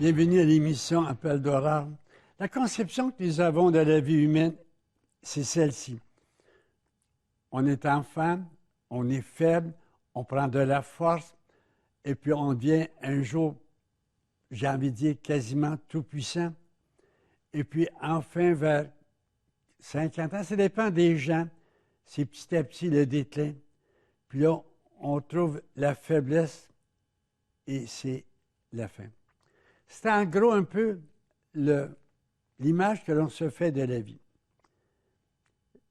Bienvenue à l'émission Appel d'Aurore. La conception que nous avons de la vie humaine, c'est celle-ci. On est enfant, on est faible, on prend de la force, et puis on devient un jour, j'ai envie de dire, quasiment tout-puissant. Et puis enfin, vers 50 ans, ça dépend des gens, c'est petit à petit le déclin. Puis là, on trouve la faiblesse et c'est la fin. C'est en gros un peu l'image que l'on se fait de la vie.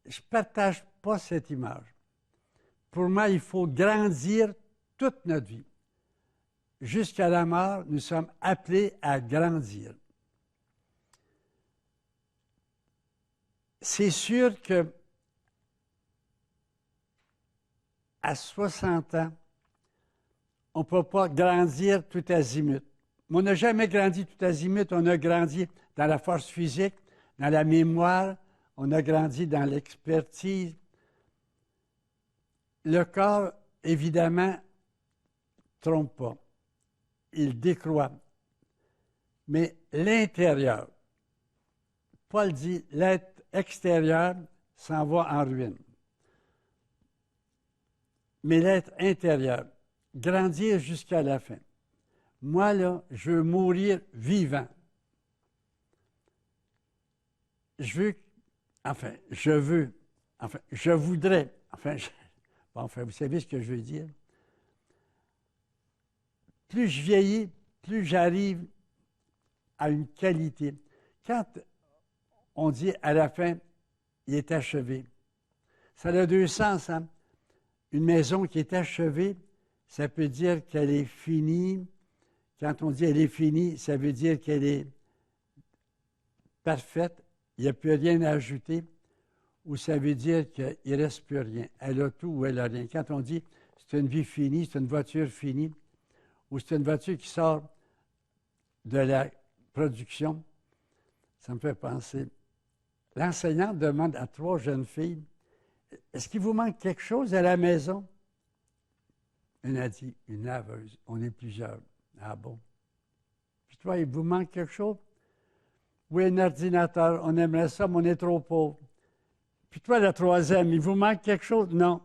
Je ne partage pas cette image. Pour moi, il faut grandir toute notre vie. Jusqu'à la mort, nous sommes appelés à grandir. C'est sûr que à 60 ans, on ne peut pas grandir tout azimut. Mais on n'a jamais grandi tout azimut, on a grandi dans la force physique, dans la mémoire, on a grandi dans l'expertise. Le corps, évidemment, trompe pas. Il décroît. Mais l'intérieur, Paul dit, l'être extérieur s'en va en ruine. Mais l'être intérieur, grandir jusqu'à la fin. Moi, là, je veux mourir vivant. Je voudrais, vous savez ce que je veux dire? Plus je vieillis, plus j'arrive à une qualité. Quand on dit à la fin, il est achevé, ça a deux sens, hein? Une maison qui est achevée, ça peut dire qu'elle est finie. Quand on dit elle est finie, ça veut dire qu'elle est parfaite, il n'y a plus rien à ajouter, ou ça veut dire qu'il ne reste plus rien. Elle a tout ou elle n'a rien. Quand on dit c'est une vie finie, c'est une voiture finie, ou c'est une voiture qui sort de la production, ça me fait penser. L'enseignante demande à 3 jeunes filles, est-ce qu'il vous manque quelque chose à la maison? Une a dit, une laveuse. On est plusieurs. Ah bon? Puis toi, il vous manque quelque chose? Oui, un ordinateur. On aimerait ça, mais on est trop pauvre. Puis toi, la troisième, il vous manque quelque chose? Non.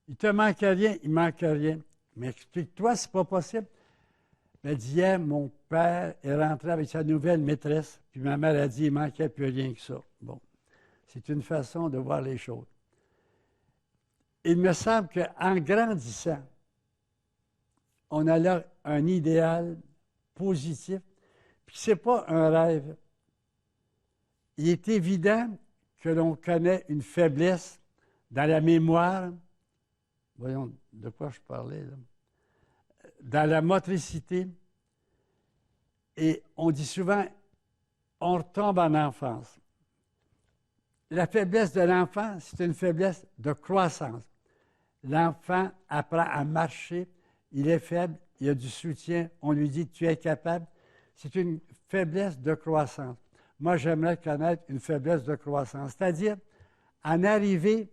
Il te manque rien? Il manque rien. Mais explique-toi, c'est pas possible. Elle dit, hier, mon père est rentré avec sa nouvelle maîtresse. Puis ma mère a dit, il manquait plus rien que ça. Bon. C'est une façon de voir les choses. Il me semble qu'en grandissant, on a là un idéal positif, puis ce n'est pas un rêve. Il est évident que l'on connaît une faiblesse dans la mémoire. Voyons de quoi je parlais, là. Dans la motricité. Et on dit souvent, on retombe en enfance. La faiblesse de l'enfant, c'est une faiblesse de croissance. L'enfant apprend à marcher, il est faible, il a du soutien, on lui dit « tu es capable ». C'est une faiblesse de croissance. Moi, j'aimerais connaître une faiblesse de croissance, c'est-à-dire en arriver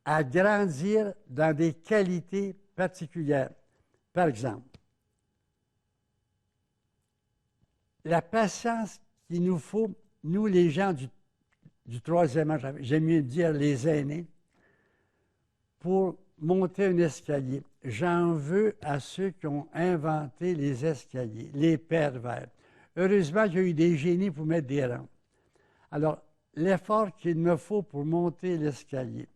à grandir dans des qualités particulières. Par exemple, la patience qu'il nous faut, nous les gens du troisième âge, j'aime mieux dire les aînés, pour monter un escalier. J'en veux à ceux qui ont inventé les escaliers, les pervers. Heureusement qu'il y a eu des génies pour mettre des rampes. Alors, l'effort qu'il me faut pour monter l'escalier,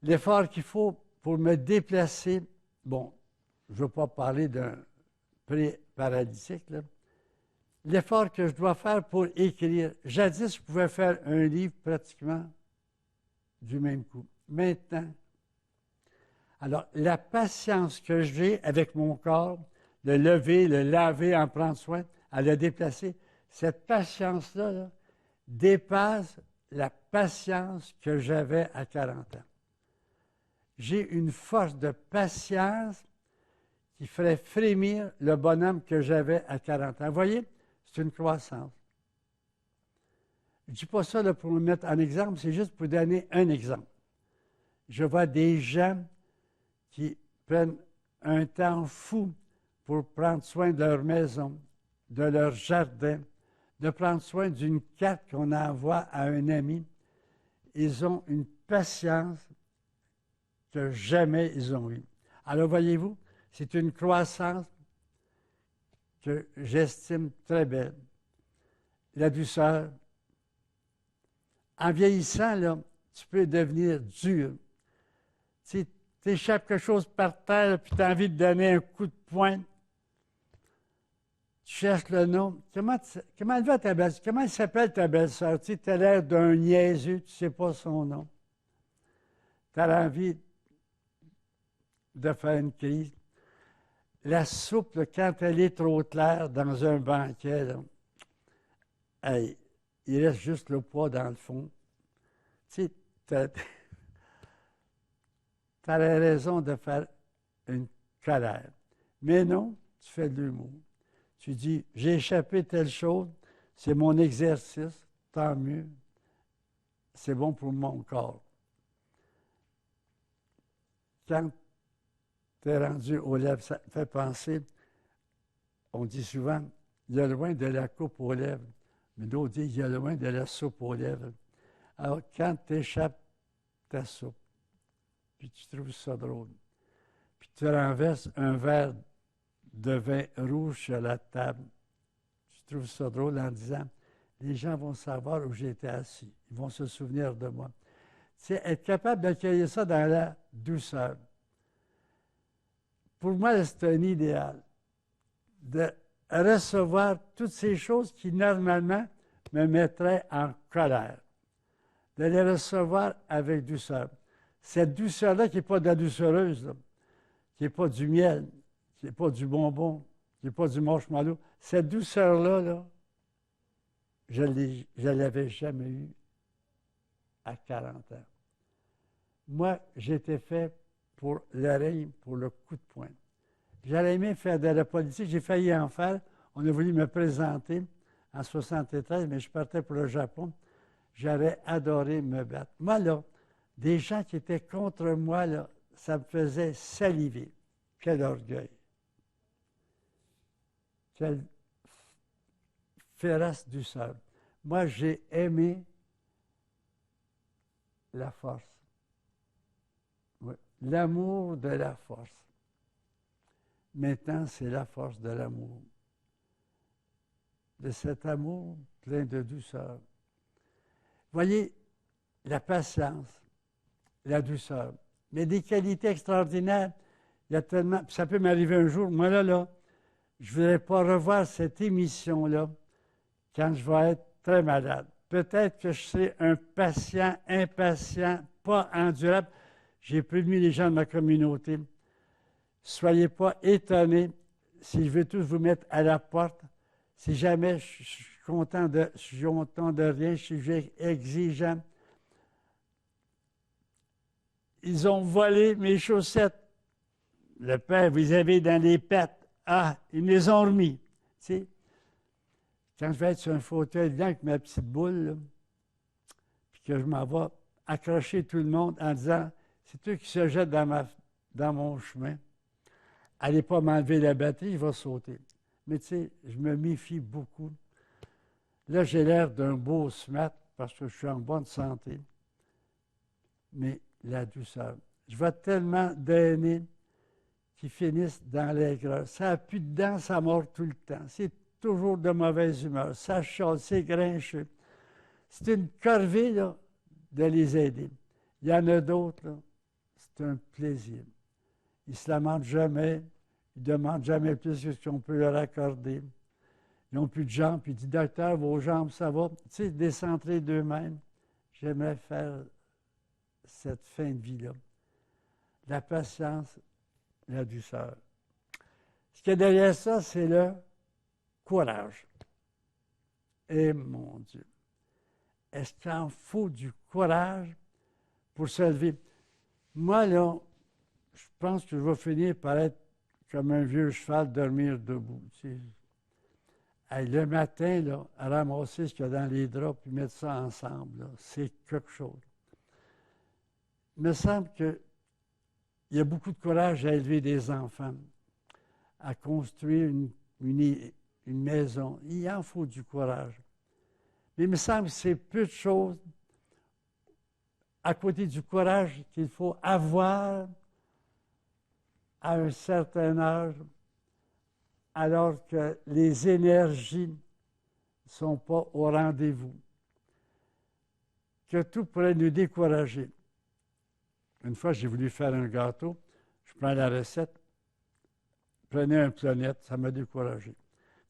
l'effort qu'il faut pour me déplacer, bon, je ne veux pas parler d'un pré-paralytique, là. L'effort que je dois faire pour écrire. Jadis, je pouvais faire un livre pratiquement du même coup. Maintenant, alors la patience que j'ai avec mon corps, le lever, le laver, en prendre soin, à le déplacer, cette patience-là là, dépasse la patience que j'avais à 40 ans. J'ai une force de patience qui ferait frémir le bonhomme que j'avais à 40 ans. Vous voyez, c'est une croissance. Je ne dis pas ça là, pour me mettre en exemple, c'est juste pour donner un exemple. Je vois des gens qui prennent un temps fou pour prendre soin de leur maison, de leur jardin, de prendre soin d'une carte qu'on envoie à un ami. Ils ont une patience que jamais ils ont eue. Alors, voyez-vous, c'est une croissance que j'estime très belle. La douceur. En vieillissant, là, tu peux devenir dur. Tu échappes quelque chose par terre, puis tu as envie de donner un coup de poing. Tu cherches le nom. Comment elle va ta belle-sœur? Comment elle s'appelle ta belle-sœur? Tu as l'air d'un niaiseux, tu ne sais pas son nom. Tu as envie de faire une crise. La soupe, là, quand elle est trop claire dans un banquet, là, hey, il reste juste le poids dans le fond. Tu sais, tu as la raison de faire une colère. Mais non, tu fais de l'humour. Tu dis, j'ai échappé telle chose, c'est mon exercice, tant mieux. C'est bon pour mon corps. Quand tu es rendu aux lèvres, ça te fait penser, on dit souvent, il y a loin de la coupe aux lèvres, mais d'autres disent, il y a loin de la soupe aux lèvres. Alors, quand tu échappes ta soupe, puis tu trouves ça drôle, puis tu renverses un verre de vin rouge sur la table, tu trouves ça drôle en disant, les gens vont savoir où j'étais assis, ils vont se souvenir de moi. C'est être capable d'accueillir ça dans la douceur. Pour moi, c'est un idéal de recevoir toutes ces choses qui, normalement, me mettraient en colère. De les recevoir avec douceur. Cette douceur-là qui n'est pas de la doucereuse, là, qui n'est pas du miel, qui n'est pas du bonbon, qui n'est pas du marshmallow. Cette douceur-là, là, je ne l'avais jamais eue à 40 ans. Moi, j'étais fait pour le règne, pour le coup de poing. J'aurais aimé faire de la politique. J'ai failli en faire. On a voulu me présenter en 1973, mais je partais pour le Japon. J'aurais adoré me battre. Moi, là, des gens qui étaient contre moi, là, ça me faisait saliver. Quel orgueil. Quelle féroce douceur. Moi, j'ai aimé la force. Oui. L'amour de la force. Maintenant, c'est la force de l'amour. De cet amour plein de douceur. Voyez, la patience, la douceur, mais des qualités extraordinaires. Il y a tellement. Ça peut m'arriver un jour. Moi, là, je ne voudrais pas revoir cette émission-là quand je vais être très malade. Peut-être que je serai un patient, impatient, pas endurable. J'ai prévenu les gens de ma communauté. Soyez pas étonnés si je veux tous vous mettre à la porte. Si jamais je suis content de rien, je suis exigeant. Ils ont volé mes chaussettes. Le père, vous avez dans les pattes. Ah, ils me les ont remis. Tu sais, quand je vais être sur un fauteuil blanc avec ma petite boule, là, puis que je m'en vais accrocher tout le monde en disant, c'est eux qui se jettent dans mon chemin. Allez pas m'enlever la batterie, il va sauter. Mais tu sais, je me méfie beaucoup. Là, j'ai l'air d'un beau smart parce que je suis en bonne santé. Mais la douceur. Je vois tellement d'aînés qui finissent dans l'aigreur. Ça n'a plus de dents, ça mord tout le temps. C'est toujours de mauvaise humeur. Ça chale, c'est grincheux. C'est une corvée, là, de les aider. Il y en a d'autres, là, c'est un plaisir. Ils ne se lamentent jamais. Ils ne demandent jamais plus que ce qu'on peut leur accorder. Ils n'ont plus de jambes. Puis ils disent, docteur, vos jambes, ça va. Tu sais, décentrer d'eux-mêmes. J'aimerais faire cette fin de vie-là. La patience, la douceur. Ce qu'il y a derrière ça, c'est le courage. Et mon Dieu, est-ce qu'il en faut du courage pour se lever? Moi, là, je pense que je vais finir par être comme un vieux cheval, dormir debout. Tu sais. Hey, le matin, là, à ramasser ce qu'il y a dans les draps puis mettre ça ensemble, là, c'est quelque chose. Il me semble qu'il y a beaucoup de courage à élever des enfants. à construire une maison. Il en faut du courage. Mais il me semble que c'est peu de choses à côté du courage qu'il faut avoir à un certain âge, alors que les énergies ne sont pas au rendez-vous, que tout pourrait nous décourager. Une fois, j'ai voulu faire un gâteau, je prends la recette, prenez un planète, ça m'a découragé.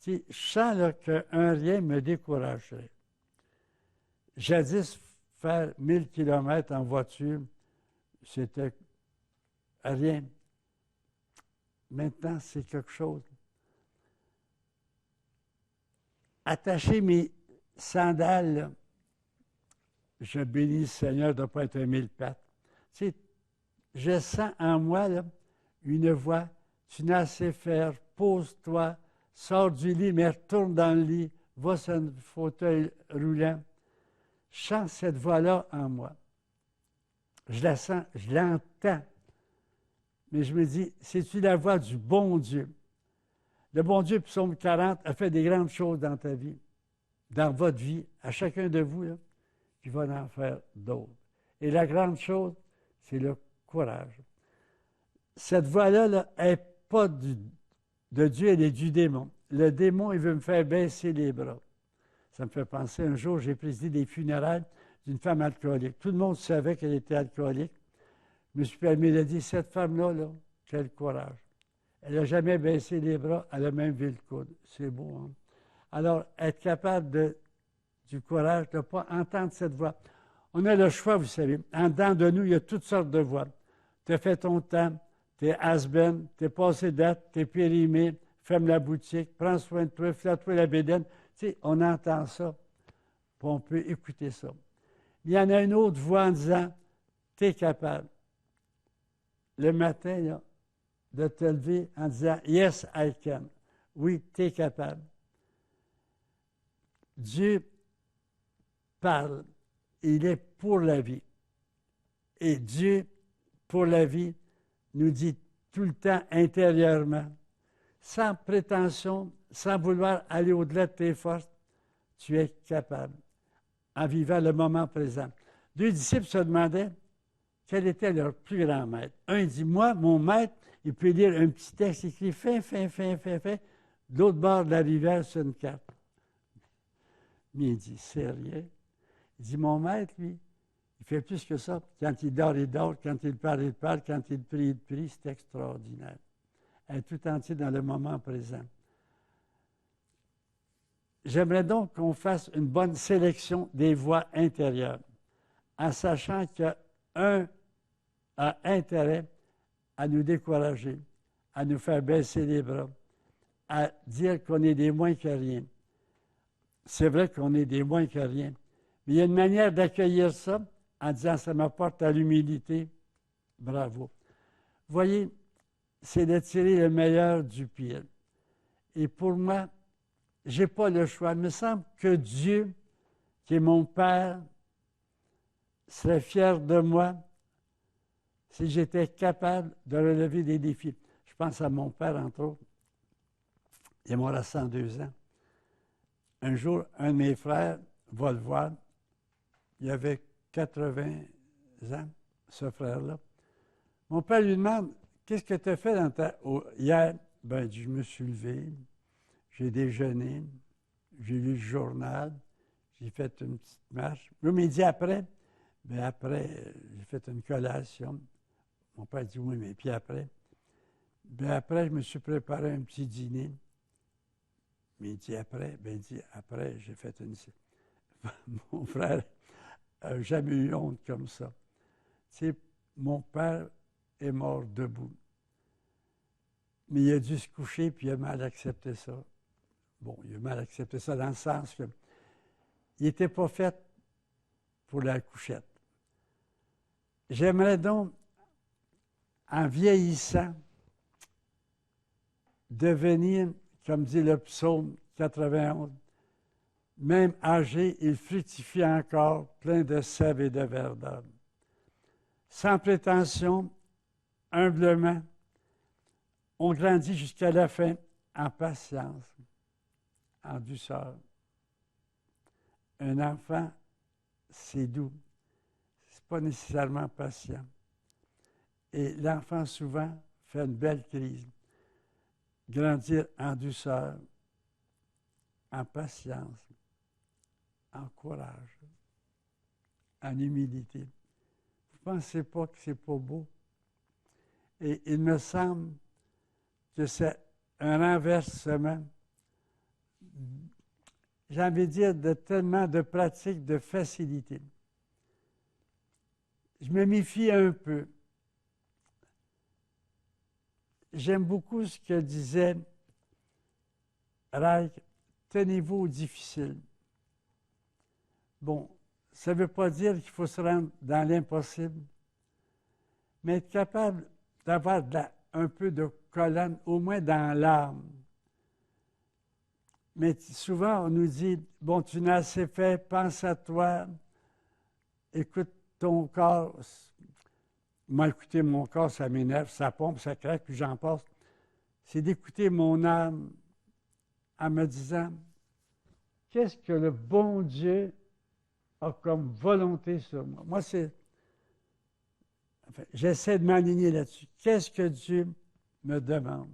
Tu sais, je sens là, qu'un rien me découragerait. Jadis, faire 1000 kilomètres en voiture, c'était rien. Maintenant, c'est quelque chose. Attacher mes sandales, là, je bénis le Seigneur de ne pas être un mille pattes. Tu sais, je sens en moi là, une voix, tu n'as assez faire, pose-toi, sors du lit, mais retourne dans le lit, va sur un fauteuil roulant. Je sens cette voix-là en moi. Je la sens, je l'entends. Mais je me dis, c'est-tu la voix du bon Dieu? Le bon Dieu, psaume 40, a fait des grandes choses dans ta vie, dans votre vie, à chacun de vous, là, puis il va en faire d'autres. Et la grande chose, c'est le courage. Cette voix-là, elle n'est pas de Dieu, elle est du démon. Le démon, il veut me faire baisser les bras. Ça me fait penser, un jour, j'ai présidé des funérailles d'une femme alcoolique. Tout le monde savait qu'elle était alcoolique. Je me suis permis de dire, cette femme-là, là, quel courage. Elle n'a jamais baissé les bras, elle a même vu le coude. C'est beau, hein? Alors, être capable du courage de ne pas entendre cette voix. On a le choix, vous savez. En dedans de nous, il y a toutes sortes de voix. Tu as fait ton temps, tu es has-been, tu es passé date, tu es périmé, ferme la boutique, prends soin de toi, flatte-toi la bédaine. Tu sais, on entend ça, puis on peut écouter ça. Il y en a une autre voix en disant, tu es capable. Le matin, là, de te lever en disant, yes, I can. Oui, tu es capable. Dieu parle, il est pour la vie. Et Dieu, pour la vie, nous dit tout le temps intérieurement, sans prétention, sans vouloir aller au-delà de tes forces, tu es capable, en vivant le moment présent. Deux disciples se demandaient quel était leur plus grand maître. Un dit, moi, mon maître, il peut lire un petit texte écrit fin, de l'autre bord de la rivière sur une carte. Mais il dit, c'est rien. Il dit, mon maître, lui, il fait plus que ça. Quand il dort, il dort. Quand il parle, il parle. Quand il prie, il prie. C'est extraordinaire. Être tout entier dans le moment présent. J'aimerais donc qu'on fasse une bonne sélection des voix intérieures, en sachant qu'un a intérêt à nous décourager, à nous faire baisser les bras, à dire qu'on est des moins que rien. C'est vrai qu'on est des moins que rien, mais il y a une manière d'accueillir ça en disant « ça m'apporte à l'humilité ». Bravo. Voyez, c'est de tirer le meilleur du pire. Et pour moi, je n'ai pas le choix. Il me semble que Dieu, qui est mon Père, serait fier de moi si j'étais capable de relever des défis. Je pense à mon père, entre autres. Il est mort à 102 ans. Un jour, un de mes frères va le voir. Il avait 80 ans, ce frère-là. Mon père lui demande, « Qu'est-ce que tu as fait hier? » Ben, il dit, « Je me suis levé, j'ai déjeuné, j'ai lu le journal, j'ai fait une petite marche. » Mais il dit après, « Ben après, j'ai fait une collation. » Mon père dit, « Oui, mais puis après? » Ben après, je me suis préparé un petit dîner. Mais il dit après, ben il dit après, j'ai fait une. Mon frère n'a jamais eu honte comme ça. Tu sais, mon père est mort debout. Mais il a dû se coucher, puis il a mal accepté ça. Bon, il a mal accepté ça dans le sens que il n'était pas fait pour la couchette. J'aimerais donc, en vieillissant, devenir, comme dit le psaume 91, même âgé, il fructifie encore, plein de sève et de verdeur. Sans prétention, humblement, on grandit jusqu'à la fin en patience, en douceur. Un enfant, c'est doux. C'est pas nécessairement patient. Et l'enfant, souvent, fait une belle crise. Grandir en douceur, en patience, en courage, en humilité. Vous ne pensez pas que c'est pas beau? Et il me semble que c'est un renversement, j'ai envie de dire, de tellement de pratiques, de facilité. Je me méfie un peu. J'aime beaucoup ce que disait Reich, tenez-vous au difficile. Bon, ça ne veut pas dire qu'il faut se rendre dans l'impossible, mais être capable d'avoir un peu de colonne, au moins dans l'âme. Mais souvent, on nous dit, bon, tu n'as assez fait, pense à toi, écoute ton corps. Moi, écouter mon corps, ça m'énerve, ça pompe, ça craque, puis j'en passe. C'est d'écouter mon âme en me disant, qu'est-ce que le bon Dieu a comme volonté sur moi? Moi, j'essaie de m'aligner là-dessus. Qu'est-ce que Dieu me demande?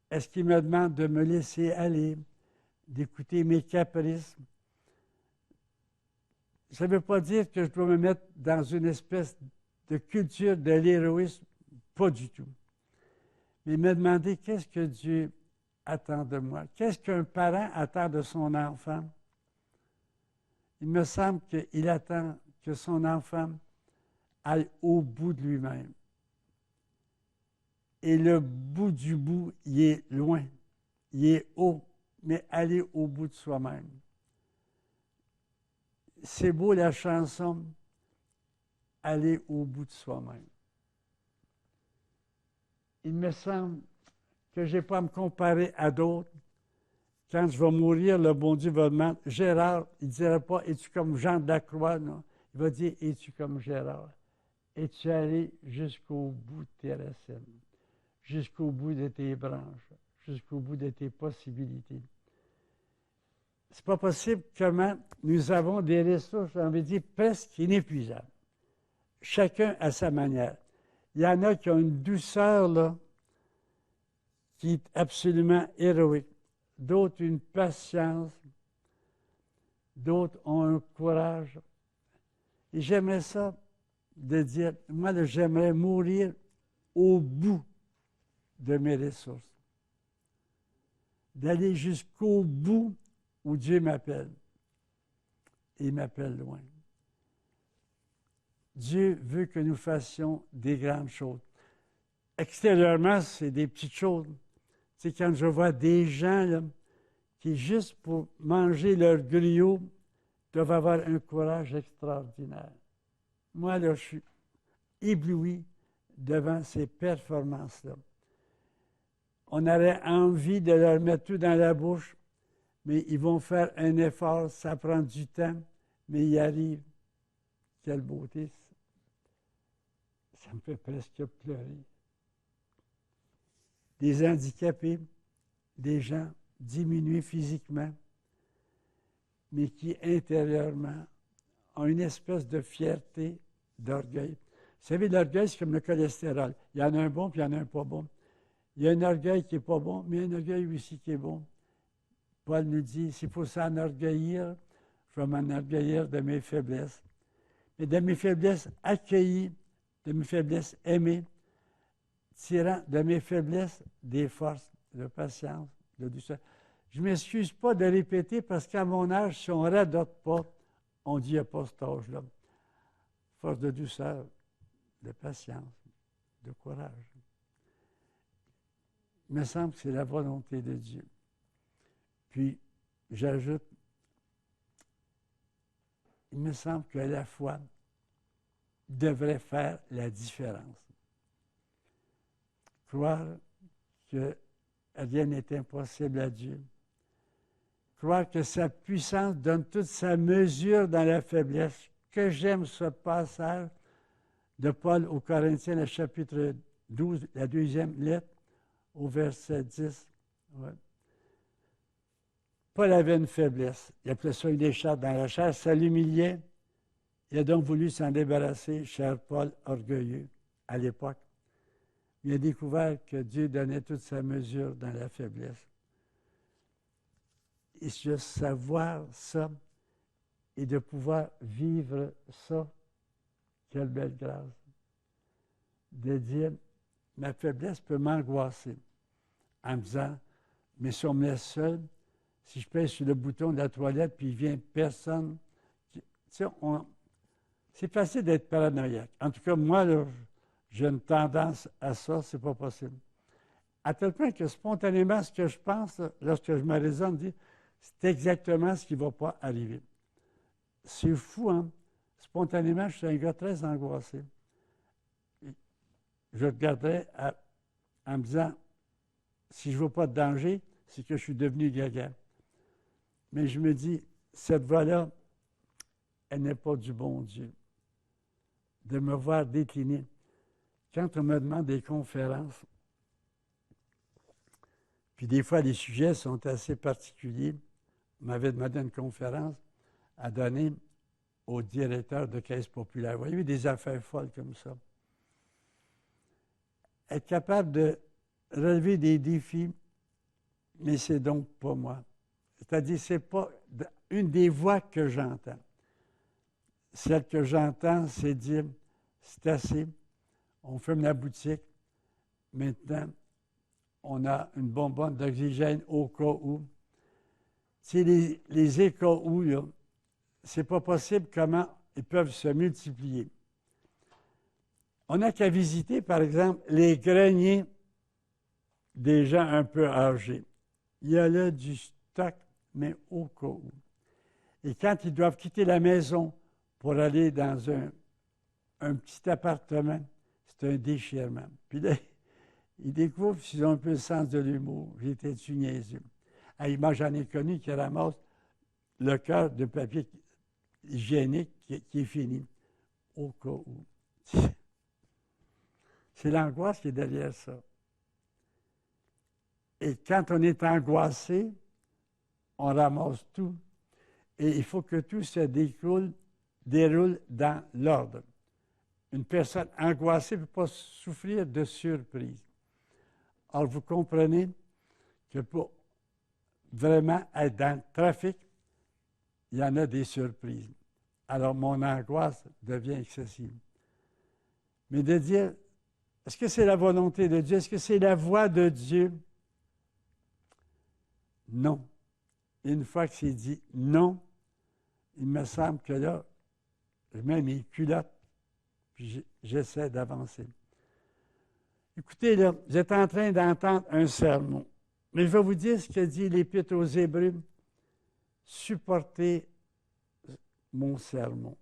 Est-ce qu'il me demande de me laisser aller, d'écouter mes caprices? Ça ne veut pas dire que je dois me mettre dans une espèce de culture de l'héroïsme, pas du tout. Mais me demander qu'est-ce que Dieu attend de moi? Qu'est-ce qu'un parent attend de son enfant? Il me semble qu'il attend que son enfant aille au bout de lui-même. Et le bout du bout, il est loin, il est haut, mais aller au bout de soi-même. C'est beau la chanson « Aller au bout de soi-même ». Il me semble que je n'ai pas à me comparer à d'autres. Quand je vais mourir, le bon Dieu va demander « Gérard », il ne dira pas « Es-tu comme Jean de la Croix ?» non. Il va dire « Es-tu comme Gérard? Es-tu allé jusqu'au bout de tes racines? Jusqu'au bout de tes branches, jusqu'au bout de tes possibilités. » C'est pas possible comment nous avons des ressources, j'ai envie de dire, presque inépuisables. Chacun à sa manière. Il y en a qui ont une douceur, là, qui est absolument héroïque. D'autres, une patience. D'autres ont un courage. Et j'aimerais ça, de dire, moi, là, j'aimerais mourir au bout de mes ressources. D'aller jusqu'au bout où Dieu m'appelle. Et il m'appelle loin. Dieu veut que nous fassions des grandes choses. Extérieurement, c'est des petites choses. Tu sais, quand je vois des gens là, qui, juste pour manger leur griot, doivent avoir un courage extraordinaire. Moi, là, je suis ébloui devant ces performances-là. On aurait envie de leur mettre tout dans la bouche, mais ils vont faire un effort, ça prend du temps, mais ils y arrivent. Quelle beauté! Ça me fait presque pleurer. Des handicapés, des gens diminués physiquement, mais qui intérieurement ont une espèce de fierté, d'orgueil. Vous savez, l'orgueil, c'est comme le cholestérol. Il y en a un bon, puis il y en a un pas bon. Il y a un orgueil qui n'est pas bon, mais il y a un orgueil aussi qui est bon. Paul nous dit, s'il faut s'enorgueillir, je vais m'enorgueillir de mes faiblesses. Mais de mes faiblesses accueillies, de mes faiblesses aimées, tirant de mes faiblesses des forces de patience, de douceur. Je ne m'excuse pas de répéter parce qu'à mon âge, si on ne radote pas, on dit qu'il n'y a pas cet âge-là. Force de douceur, de patience, de courage. Il me semble que c'est la volonté de Dieu. Puis, j'ajoute, il me semble que la foi devrait faire la différence. Croire que rien n'est impossible à Dieu. Croire que sa puissance donne toute sa mesure dans la faiblesse. Que j'aime ce passage de Paul aux Corinthiens, le chapitre 12, la 2e lettre. au verset 10. Ouais. Paul avait une faiblesse. Il appelait ça une écharpe dans la chair. Ça l'humiliait. Il a donc voulu s'en débarrasser, cher Paul, orgueilleux, à l'époque. Il a découvert que Dieu donnait toute sa mesure dans la faiblesse. Et juste savoir ça et de pouvoir vivre ça, quelle belle grâce. De dire, ma faiblesse peut m'angoisser en me disant, mais si on me laisse seul, si je pèse sur le bouton de la toilette puis il vient personne, tu sais, c'est facile d'être paranoïaque. En tout cas, moi, là, j'ai une tendance à ça, c'est pas possible. À tel point que spontanément, ce que je pense, lorsque je me raisonne, je dis, c'est exactement ce qui ne va pas arriver. C'est fou, hein? Spontanément, je suis un gars très angoissé. Je regarderais en me disant, si je ne vois pas de danger, c'est que je suis devenu gaga. Mais je me dis, cette voie-là, elle n'est pas du bon Dieu. De me voir décliner. Quand on me demande des conférences, puis des fois les sujets sont assez particuliers, on m'avait demandé une conférence à donner au directeur de Caisse populaire. Vous voyez, des affaires folles comme ça. Être capable de relever des défis, mais c'est donc pas moi. C'est-à-dire, c'est pas une des voix que j'entends. Celle que j'entends, c'est dire, c'est assez, on ferme la boutique, maintenant, on a une bonbonne d'oxygène au cas où. Tu sais, les écas où, là, c'est pas possible comment ils peuvent se multiplier. On n'a qu'à visiter, par exemple, les greniers des gens un peu âgés. Il y a là du stock, mais au cas où. Et quand ils doivent quitter la maison pour aller dans un petit appartement, c'est un déchirement. Puis là, ils découvrent qu'ils ont un peu le sens de l'humour. J'étais-tu niaiseux? Hey, moi, j'en ai connu qui ramassent le cœur de papier hygiénique qui est fini, au cas où. C'est l'angoisse qui est derrière ça. Et quand on est angoissé, on ramasse tout. Et il faut que tout se déroule dans l'ordre. Une personne angoissée ne peut pas souffrir de surprise. Alors, vous comprenez que pour vraiment être dans le trafic, il y en a des surprises. Alors, mon angoisse devient excessive. Mais de dire, est-ce que c'est la volonté de Dieu? Est-ce que c'est la voix de Dieu? Non. Une fois que c'est dit non, il me semble que là, je mets mes culottes, puis j'essaie d'avancer. Écoutez, là, vous êtes en train d'entendre un sermon. Mais je vais vous dire ce que dit l'Épître aux Hébreux. Supportez mon sermon.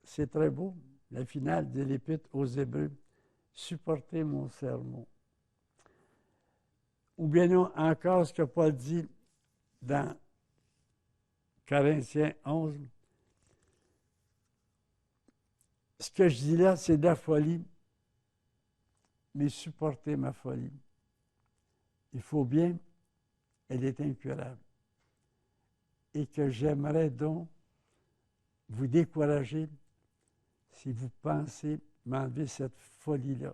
C'est très beau, la finale de l'Épître aux Hébreux. Supportez mon sermon. Ou bien non, encore ce que Paul dit dans Corinthiens 11. Ce que je dis là, c'est de la folie, mais supportez ma folie. Il faut bien, elle est incurable. Et que j'aimerais donc vous décourager si vous pensez m'enlever cette folie-là,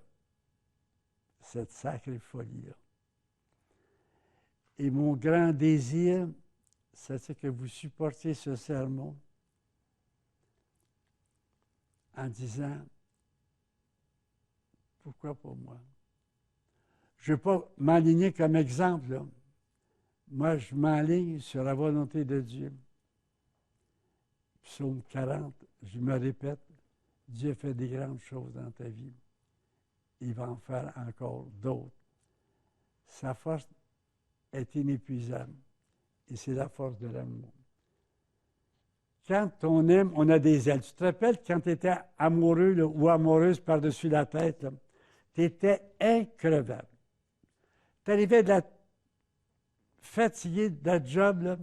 cette sacrée folie-là. Et mon grand désir, c'est que vous supportiez ce sermon en disant, pourquoi pas moi? Je ne veux pas m'aligner comme exemple, là. Moi, je m'aligne sur la volonté de Dieu. Psaume 40, je me répète, Dieu fait des grandes choses dans ta vie. Il va en faire encore d'autres. Sa force est inépuisable. Et c'est la force de l'amour. Quand on aime, on a des ailes. Tu te rappelles quand tu étais amoureux là, ou amoureuse par-dessus la tête, tu étais increvable. Tu arrivais de la fatigué de la job, là,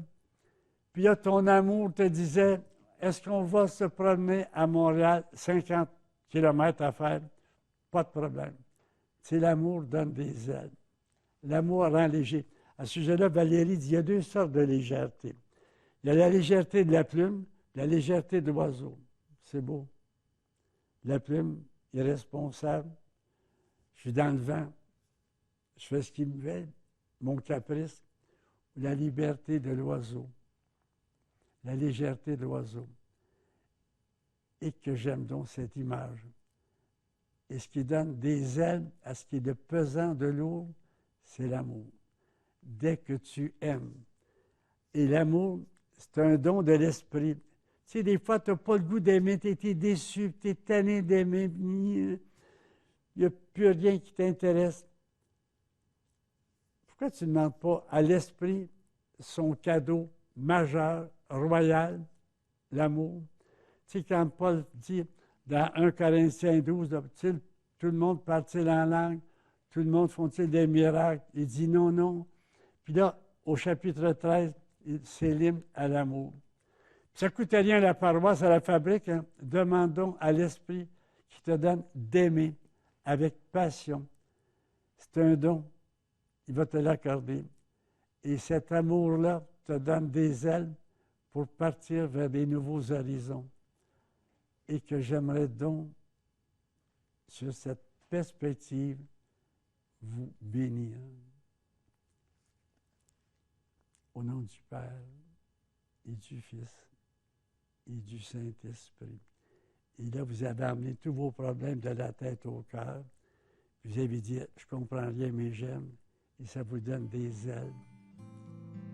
puis là, ton amour te disait, est-ce qu'on va se promener à Montréal, 50 km à faire? Pas de problème. C'est l'amour donne des ailes. L'amour rend léger. À ce sujet-là, Valérie dit, il y a deux sortes de légèreté. Il y a la légèreté de la plume, la légèreté de l'oiseau. C'est beau. La plume, irresponsable. Je suis dans le vent. Je fais ce qui me fait, mon caprice. La liberté de l'oiseau. La légèreté de l'oiseau. Et que j'aime donc cette image. Et ce qui donne des ailes à ce qui est de pesant, de lourd, c'est l'amour. Dès que tu aimes. Et l'amour, c'est un don de l'esprit. Tu sais, des fois, tu n'as pas le goût d'aimer, tu es déçu, tu es tanné d'aimer, il n'y a plus rien qui t'intéresse. Pourquoi tu ne demandes pas à l'esprit son cadeau majeur, royal, l'amour? Tu sais, quand Paul dit dans 1 Corinthiens 12, là, tout le monde parle-t-il en langue, tout le monde font-ils des miracles? Il dit non, non. Puis là, au chapitre 13, il s'élime à l'amour. Ça ne coûte rien à la paroisse, à la fabrique. Hein? Demandons à l'Esprit qui te donne d'aimer avec passion. C'est un don. Il va te l'accorder. Et cet amour-là te donne des ailes pour partir vers des nouveaux horizons. Et que j'aimerais donc, sur cette perspective, vous bénir. Au nom du Père et du Fils et du Saint-Esprit. Et là, vous avez amené tous vos problèmes de la tête au cœur. Vous avez dit, je comprends rien, mais j'aime. Et ça vous donne des ailes.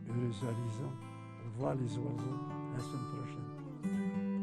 Heureux horizons pour voir les oiseaux la semaine prochaine.